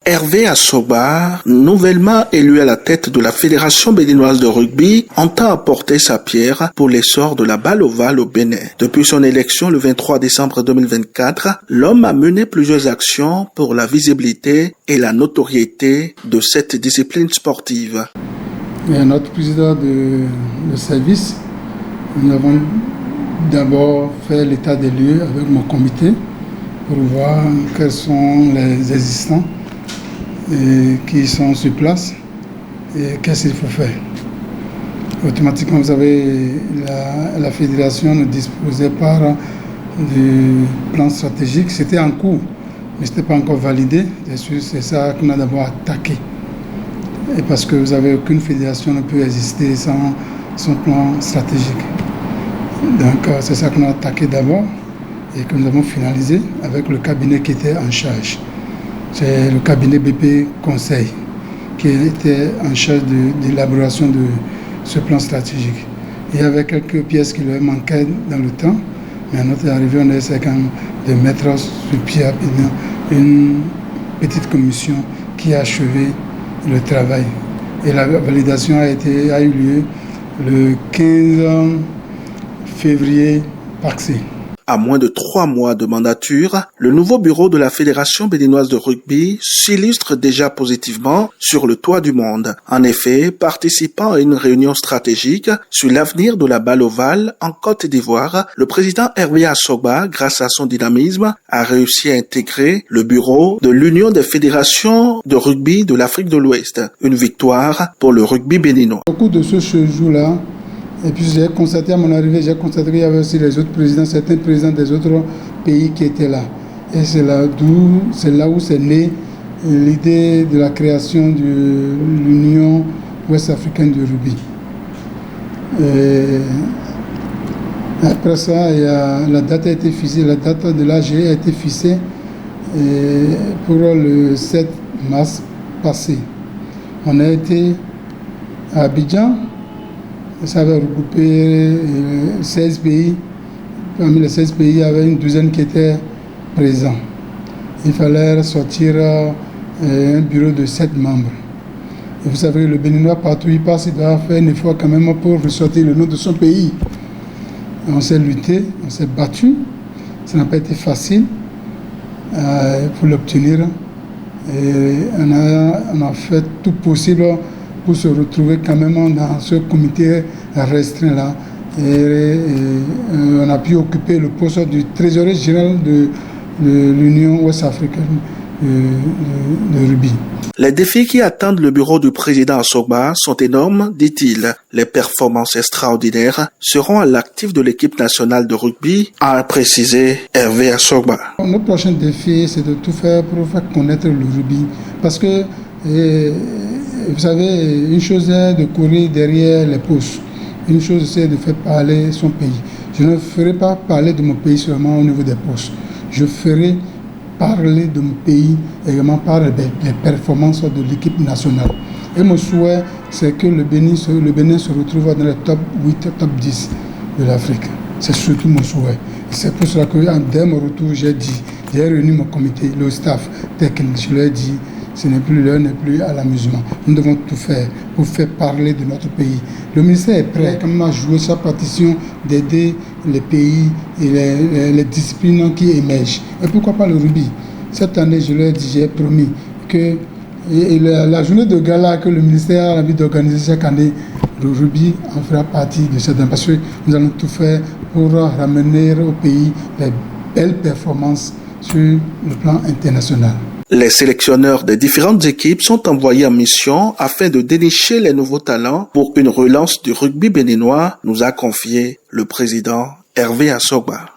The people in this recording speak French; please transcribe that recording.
Hervé Assogba, nouvellement élu à la tête de la Fédération béninoise de rugby, entend apporter sa pierre pour l'essor de la balle ovale au Bénin. Depuis son élection le 23 décembre 2024, l'homme a mené plusieurs actions pour la visibilité et la notoriété de cette discipline sportive. Et notre président de service, nous avons d'abord fait l'état des lieux avec mon comité pour voir quels sont les existants et qui sont sur place et qu'est-ce qu'il faut faire. Automatiquement, vous savez, la fédération ne disposait pas du plan stratégique. C'était en cours, mais ce n'était pas encore validé. C'est ça qu'on a d'abord attaqué. Et parce que vous savez, aucune fédération ne peut exister sans son plan stratégique. Donc, c'est ça qu'on a attaqué d'abord et que nous avons finalisé avec le cabinet qui était en charge. C'est le cabinet BP Conseil qui était en charge de l'élaboration de ce plan stratégique. Il y avait quelques pièces qui lui manquaient dans le temps, mais à notre arrivée, on a essayé quand même de mettre sur pied rapidement une petite commission qui a achevé le travail. Et la validation a eu lieu le 15 février passé. À moins de 3 mois de mandature, le nouveau bureau de la Fédération béninoise de rugby s'illustre déjà positivement sur le toit du monde. En effet, participant à une réunion stratégique sur l'avenir de la balle ovale en Côte d'Ivoire, le président Hervé Assogba, grâce à son dynamisme, a réussi à intégrer le bureau de l'Union des fédérations de rugby de l'Afrique de l'Ouest. Une victoire pour le rugby béninois. Au cours de ce jour-là, et puis j'ai constaté à mon arrivée, qu'il y avait aussi les autres présidents, certains présidents des autres pays qui étaient là. Et c'est là où c'est né l'idée de la création de l'Union ouest-africaine de rugby. Et après ça, la date a été fixée, la date de l'AG a été fixée pour le 7 mars passé. On a été à Abidjan. Ça avait regroupé 16 pays. Parmi les 16 pays, il y avait une douzaine qui étaient présents. Il fallait sortir un bureau de 7 membres. Et vous savez, le Béninois, partout où il passe, il doit faire un effort quand même pour ressortir le nom de son pays. On s'est lutté, on s'est battu. Ça n'a pas été facile pour l'obtenir. Et on a fait tout possible pour se retrouver quand même dans ce comité restreint-là. Et on a pu occuper le poste du trésorier général de l'Union ouest-africaine de rugby. Les défis qui attendent le bureau du président Assogba sont énormes, dit-il. Les performances extraordinaires seront à l'actif de l'équipe nationale de rugby, a précisé Hervé Assogba. Notre prochain défi, c'est de tout faire pour faire connaître le rugby. Parce que vous savez, une chose est de courir derrière les postes. Une chose c'est de faire parler son pays. Je ne ferai pas parler de mon pays seulement au niveau des postes. Je ferai parler de mon pays également par les performances de l'équipe nationale. Et mon souhait, c'est que le Bénin se retrouve dans les top 8, top 10 de l'Afrique. C'est surtout mon souhait. C'est pour cela que dès mon retour, j'ai réuni mon comité, le staff technique, je leur ai dit, l'heure n'est plus à l'amusement. Nous devons tout faire pour faire parler de notre pays. Le ministère est prêt quand même à jouer sa partition d'aider les pays et les disciplines qui émergent. Et pourquoi pas le rugby? Cette année, je leur ai dit, j'ai promis que la journée de gala que le ministère a envie d'organiser chaque année, le rugby en fera partie de cette année. Parce que nous allons tout faire pour ramener au pays les belles performances sur le plan international. Les sélectionneurs des différentes équipes sont envoyés en mission afin de dénicher les nouveaux talents pour une relance du rugby béninois, nous a confié le président Hervé Assogba.